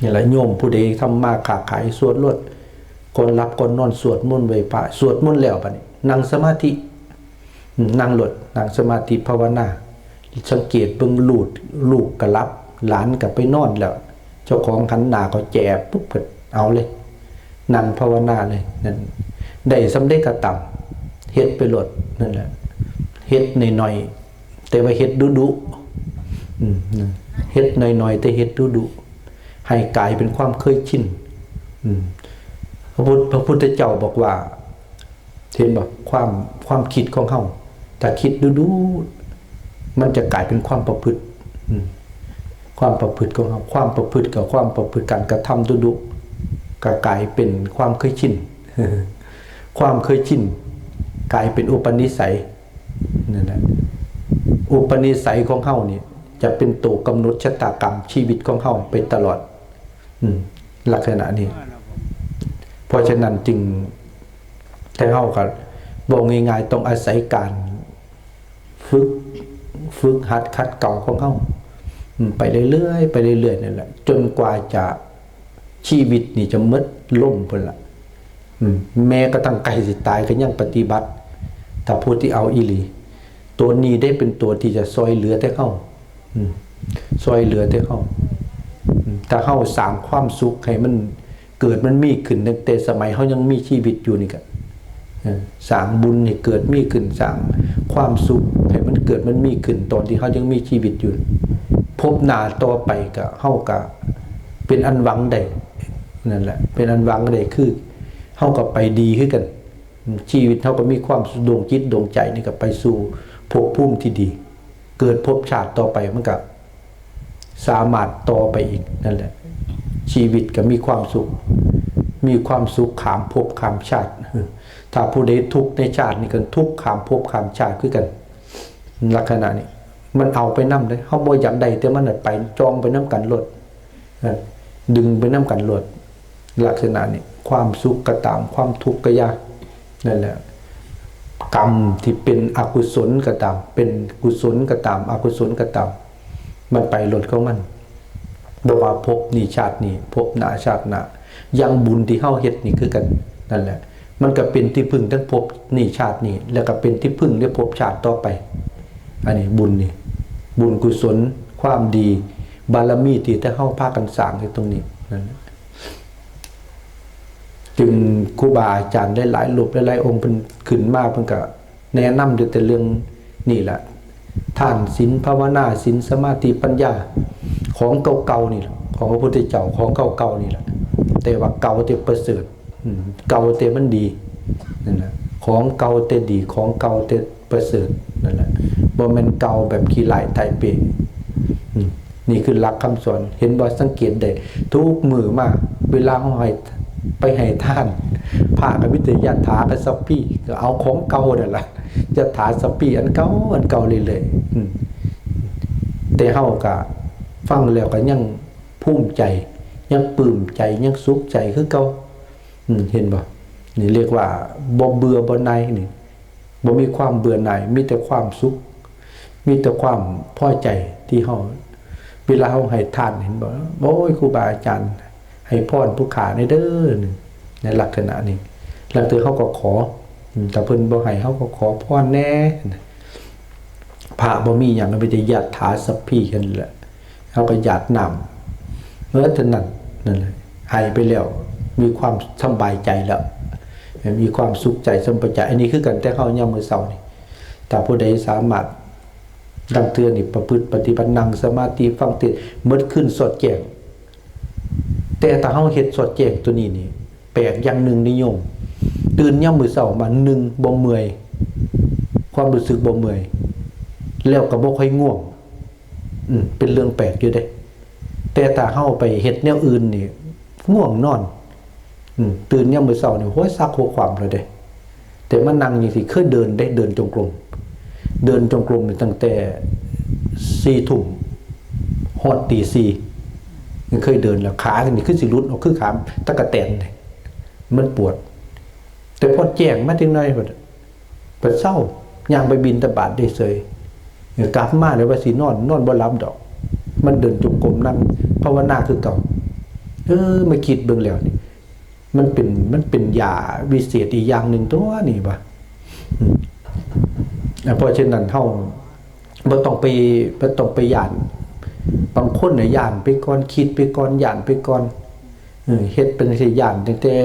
นี่แหละโยมผู้ใดทำมาค้าขายสวดรวดก่อนหลับก่อนนอนสวดมนต์ไหว้พระสวดมนต์แล้วบัดนี้นั่งสมาธินั่งหลดนั่งสมาธิภาวนาสังเกตเบิ่งลูกก็หลับหลานก็ไปนอนแล้วเจ้าของขันหน้าก็แจบปุ๊บเพิ่นเอาเลยนั่งภาวนาเลยนั่นได้สำเร็จก็ต่ำเฮ็ดไปหลดนั่นแหละเฮ็ดหน่อยๆแต่ว่าเฮ็ดดุเฮ็ดหน่อยๆแต่เฮ็ดดุให้กลายเป็นความเคยชินพระพุทธเจ้าบอกว่าเห็นบอกความคิดของเฮาถ้าคิดดุมันจะกลายเป็นความประพฤติความประพฤติของเฮาความประพฤติกับความประพฤติการกระทำดุก็กลายเป็นความเคยชินความเคยชินกลายเป็นอุปนิสัยนั่นแหละอุปนิสัยของเฮานี่จะเป็นตัวกำหนดชะตากรรมชีวิตของเฮาไปตลอดลักษณะนี้เพราะฉะนั้นจึงแต่เฮาก็บอกง่ายๆต้องอาศัยการฝึกหัดขัดเกลาของเฮาไปเรื่อยๆไปเรื่อยๆนั่นแหละจนกว่าจะชีวิตนี่จะหมดล่มพุ่นล่ะแม้กระทั่งใกล้สิตายก็ยังปฏิบัติถ้าผู้ที่เอาอีหลีตัวนี้ได้เป็นตัวที่จะซอยเหลือแต่เฮาซอยเหลือแต่เฮาถ้าเฮาสร้างความสุขให้มันเกิดมันมีขึ้นตั้งแต่สมัยเฮายังมีชีวิตอยู่นี่ก็สร้างบุญให้เกิดมีขึ้นสร้างความสุขให้มันเกิดมันมีขึ้นตอนที่เฮายังมีชีวิตอยู่พบหน้าต่อไปก็เฮาก็เป็นอันหวังได้นั่นแหละเป็นอันหวังได้คือเฮาก็ไปดีขึ้นกันชีวิตเฮาก็มีความดวงจิตดวงใจนี่ก็ไปสู่ภพภูมิที่ดีเกิดภพชาติต่อไปมันก็สามารถต่อไปอีกนั่นแหละชีวิตก็มีความสุขขามภพขามชาติ ถ้าผู้ใดทุกข์ในชาตินี่กันทุกข์ข้ามภพข้ามชาติคือกันลักษณะนี้มันเอาไปนำเลยเฮาบ่อยากได้แต่มันไปจองไปนำกันโลดดึงไปนำกันโลดลักษณะนี้ความสุขก็ตามความทุกข์ก็ยากนั่นแหละกรรมที่เป็นอกุศลก็ตามเป็นกุศลก็ตามอกุศลก็ตามมันไปโลดของมันบ่ว่าภพนี้ชาตินี้ภพหน้าชาติหน้ายังบุญที่เฮาเฮ็ดนี่คือกันนั่นแหละมันก็เป็นที่พึ่งทั้งภพนี้ชาตินี้แล้วก็เป็นที่พึ่งในภพชาติต่อไปอันนี้บุญนี่บุญกุศลความดีบารมีที่ถ้าเฮาพากันสร้างอยู่ตรงนี้นั่นจึงครูบาอาจารย์ได้หลายรูปหลายองค์เพิ่นขึ้นมาเพิ่นก็แนะนำอยู่แต่เรื่องนี่แหละทานศีลภาวนาศีลสมาธิปัญญาของเก่าๆนี่แหละของพระพุทธเจ้าของเก่าๆนี่แหละแต่ว่าเก่าแต่ประเสริฐเก่าแต่มันดีนั่นแหละของเก่าแต่ดีของเก่าแต่ประเสริฐนั่นแหละบ่แม่นเก่าแบบขี้หลายไทเปนี่คือหลักคำสอนเห็นบ่สังเกตได้ทุกมือมาเวลาเฮาให้ไปให้ท่านพระกับวิทยาถากับซัปปี้ก็เอาของเก่านั่นล่ะจะถาซัปปี้อันเก่าเลยแต่เฮาก็ฟังแล้วก็ยังภูมิใจยังปลื้มใจยังสุขใจคือเก่าเห็นบ่นี่เรียกว่าบ่เบื่อบ่หน่ายนี่บ่มีความเบื่อหน่ายมีแต่ความสุขมีแต่ความพอใจที่เฮาเวลาเฮาให้ทานเห็นบ่โอ้ยครูบาอาจารย์ให้พรผู้ขาในเด้อในลักษณะนี้แล้วเฮาก็ขอแต่เพิ่นบ่ให้เฮาก็ขอพรแน่พระบ่มีหยังก็ไปจะญาติถาสัพพีกันแหละเฮาก็ญาตินำเมื่อเท่านั้นนั่นแหละให้ไปแล้วมีความสบายใจแล้วมีความสุขใจสบายใจอันนี้คือกันแต่เฮายามมื้อเช้านี่ถ้าผู้ใดสามารถดังเตือนนี่ประพฤติปฏิบัตินั่งสมาธิฟังเทศน์มื้อขึ้นสดแจ้งแต่ถ้าเฮาเฮ็ดสดแจ้งตัวนี้นี่แปลกอย่างหนึ่งนิยมตื่นยามมื้อเช้ามา1บ่เมื่อยความรู้สึกบ่เมื่อยแล้วก็บ่ค่อยง่วงเป็นเรื่องแปลกอยู่เด้แต่ถ้าเฮาไปเฮ็ดแนวอื่นนี่ง่วงนอนตื่นยามมื้อเช้านี่โหยซักหัวความเลยเด้แต่มานั่งจังซี่คือเดินได้เดินจงกรมเดินจงกรมนี่ตั้งแต่4 ทุ่มฮอดตี 4เคยเดินแล้วขานี่คือสิหลุดออกคือขาตะกะแตนมันปวดแต่พอแจ้งมาถึงหน่อยบัดเช้าย่างไปบิณฑบาตได้เสยกลับมาแล้วว่าสินอนบ่หลับดอกมันเดินจงกรมนั่งภาวนาคือเก่ามาคิดเบิ่งแล้วนี่มันเป็นยาวิเศษอีกอย่างหนึ่งตัวนี่บ่เพราะฉะนั้นเฮาบ่ต้องไปย่านบางคนน่ะย่านไปก่อนคิดไปก่อนย่านไปก่อนเฮ็ดเป็นสิย่านตั้งแต่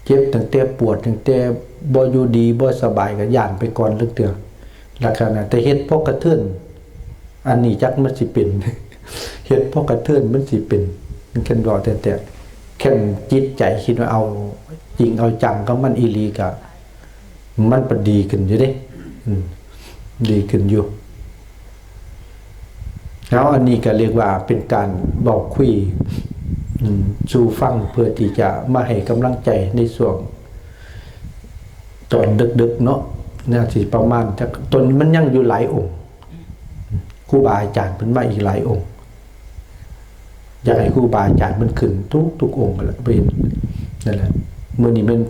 เจ็บตั้งแต่ปวดตั้งแต่บ่อยู่ดีบ่สบายก็ย่านไปก่อนลึกเตือลักษณะแต่เฮ็ดพอกระเทือนอันนี้จักมันสิเป็นเฮ็ดพอกระเทือนมันสิเป็นมันแค่รอแต่แค่จิตใจคิดว่าเอาจริงเอาจังก็มันอีหลีก็มันก็ดีขึ้นอยู่เด้ดีขึ้นอยู่แล้วอันนี้ก็เรียกว่าเป็นการบอกคุยสู่ฟังเพื่อที่จะมาให้กำลังใจในส่วนตอนดึกๆเนาะน่าสิประมาณตนมันยังอยู่หลายองค์ครูบาอาจารย์เพิ่นมาอีกหลายองค์อยากให้ครูบาอาจารย์มันขึ้นทุกองค์กันละเป็นนั่นแหละมื้อนี้มัน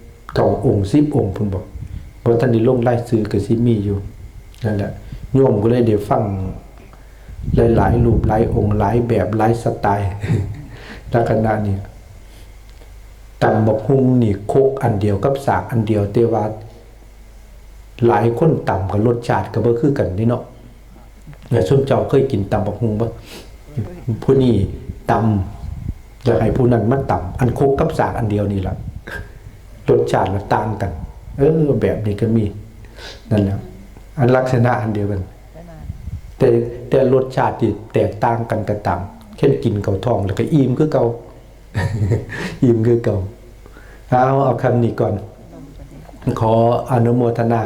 9 องค์10 องค์เพิ่นบอกเพราะท่านได้ลงรายชื่อก็สิมีอยู่นั่นแหละโยมก็เลยได้ฟังหลายรูปหลายองค์หลายแบบหลายสไตล์ลักษณะนี้ตำบักหุ่งนี่โคกอันเดียวกับสากอันเดียวแต่ว่าหลายคนตำกับรสชาติก็บ่คือกันนี่เนาะเนี่ยส้มเจ้าเคยกินตำบักหุ่งบ่ผู้นี้ตำอยากให้ผู้นั้นมาตำอันโคกกับสากอันเดียวนี่ล่ะรสชาติมันต่างกันแบบนี้ก็มีนั่นแหละอันลักษณะอันเดียวกันแต่รสชาติที่แตกต่างกันก็ตามเช่นกินเกาท้องแล้วก็อิ่มคือเก่า อิ่มคือเก่าเอาคำนี้ก่อนขออนุโมทนา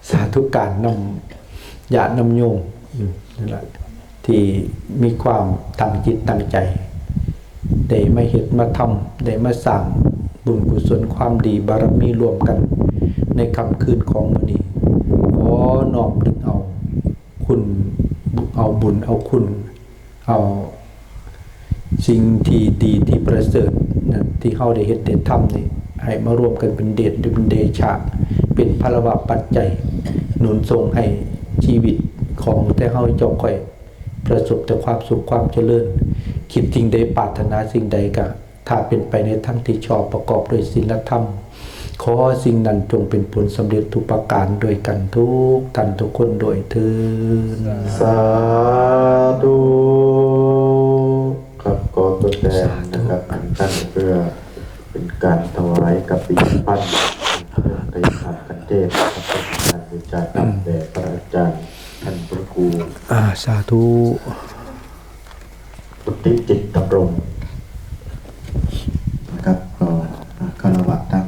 สาธุการนำญาตินำโยมนั่นแหละที่มีความตั้งจิตตั้งใจได้มาเฮ็ดมาทำได้มาสร้าง บุญกุศลความดีบารมีรวมกันในค่ำคืนของมื้อนี้ขอน้อมนึกเอาคุณเอาบุญเอาคุณเอาสิ่งที่ดีที่ประเสริฐนะที่เฮาได้เฮ็ดได้ทำนี่ให้มารวมกันเป็นเดชเป็นเดชะเป็นพลวะปัจจัยหนุนส่งให้ชีวิตของแต่เฮาเจ้าค่อยประสบแต่ความสุขความเจริญคิดสิ่งใดปรารถนาสิ่งใดก็ถ้าเป็นไปในทางที่ชอบประกอบด้วยศีลธรรมขอสิ่งนั้นจงเป็นผลสำเร็จทุกประการโดยกันทุกท่านทุกคนโดยเถิดสาธุครับก็ตัวแทนนะครับอันตั้งเพื่อเป็นการถวายกับปีพันธ์ไปทำกันเทศครับเป็นการบูชาธรรมแด่พระอาจารย์ท่านพระครูสาธุพุทธิจิตดำรงนะครับก็คารวะดัง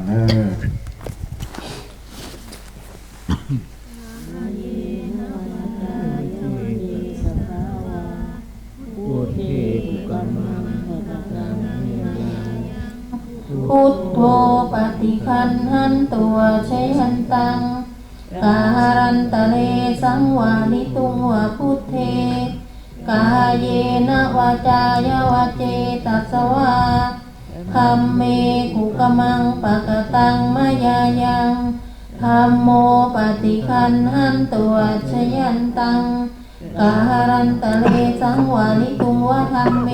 พุทโธปฏิคันหันตัวใช้หันตังกาหารันตะเลสังวานิตุงวะพุทเทกาเยนะวาจายวาเจตัสสวาคัมเมกุกมังปะกะตังมายายังธัมโมปฏิคันหันตัวใช้หันตังกาหารันตะเลสังวานิตุงวะธัมเม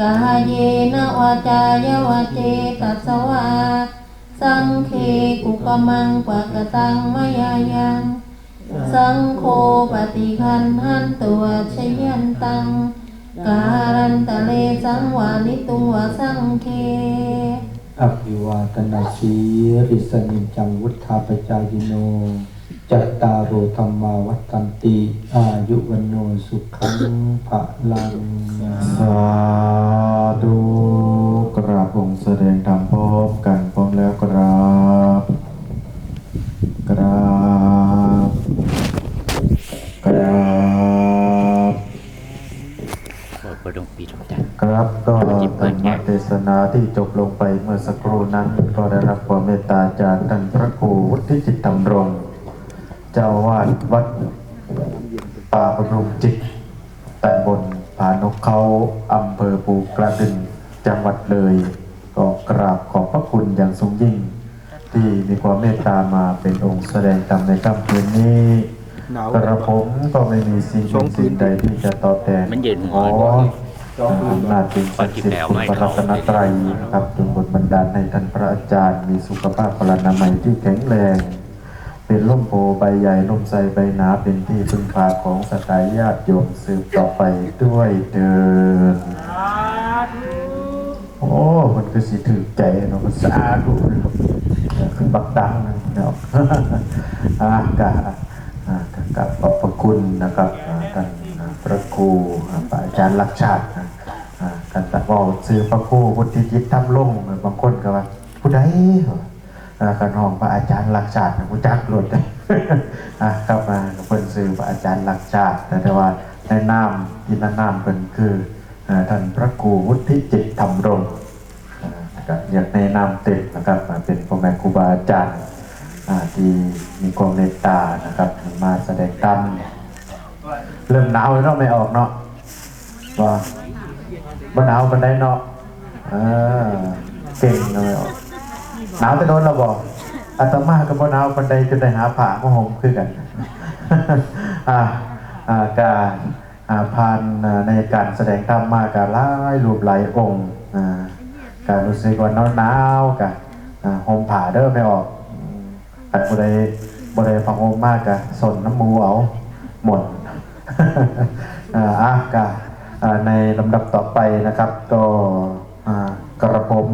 กาเยนะวาจายวาเจตัสสวาสังเคกุกมังปะกะตังมายายังสังโฆปฏิคันหันตัวชยันตังการันตะเลสังวานิตุงวะสังเคอภิวาทนาสีริสนิจังวุฒาปจายโนจัตตารโอธรรมาวัฏันติอายุวันโนสุขังภะลังสาธุกราบองค์แสดงธรรมพร้อมกันพร้อมแล้วกราบกราบกราบครับก็ธรรมเทศนาที่จบลงไปเมื่อสักครู่นั้นก็ได้รับความเมตตาจากท่านพระครูวุฒิจิตธรรมรงค์เจ้าวาดวัดป่าบรมจิตตำบลผานกเขาอำเภอภูกระดึงจังหวัดเลยก็กราบขอบพระคุณอย่างสูงยิ่งที่มีความเมตตามาเป็นองค์แสดงธรรมในค่ำคืนนี้กระผมก็ไม่มีสิ่งใดที่จะตอบแทนขออำนาจเป็นศักดิ์สิทธิ์คุณพระรัตนตรัยนะครับจงบันดาลให้ท่านพระอาจารย์มีสุขภาพพลานามัยที่แข็งแรงเป็นร่มโพใบใหญ่ร่มไทรใบหนาเป็นที่พึ่งพาของสัตยาติโยมสืบต่อไปด้วยเถิดโอ้มันก็สิถือใจเนาะมันสะอาดดูขึ้นบักดังเนาะกับขอบพระคุณนะครับท่านพระครูอาจารย์ลักษณ์ชาติการตัดว่าซื้อพระครูพุทธิจิตทำลงบางคนก็ว่าผู้ใดการห้องพระอาจารย์ลักษณ์ชาติผู้จักหลุดเข้ามาเพิ่นซื้อพระอาจารย์ลักษณ์ชาติแต่ว่าในนามที่นามเพิ่นคือท่านพระครูวุฒิจิตธรรมรงค์อยากในนามเต็มนะครับเป็นพ่อแม่ครูบาอาจารย์ที่มีความเมตตานะครับมาแสดงธรรมเริ่มหนาวแล้วไม่ออกเนาะว่าบ่หนาวมันได้เนาะเก่งเลยออกหนาวจะโดนเราบอกอาตมากับบ่หนาวมันได้จะได้หาผ้ามาห่มคือกันการผ่านในการแสดงธรรมมาการหลายรูปหลายองค์การรู้สึกว่าหนาวกันห่มผ้าเด้อไม่ออกอันบ่ได้ฟังโอมมากกะสนน้ำมูเอาหมดในลำดับต่อไปนะครับก็กระผม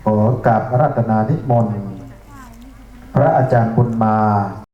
ขอกราบอาราธนานิมนต์พระอาจารย์บุญมา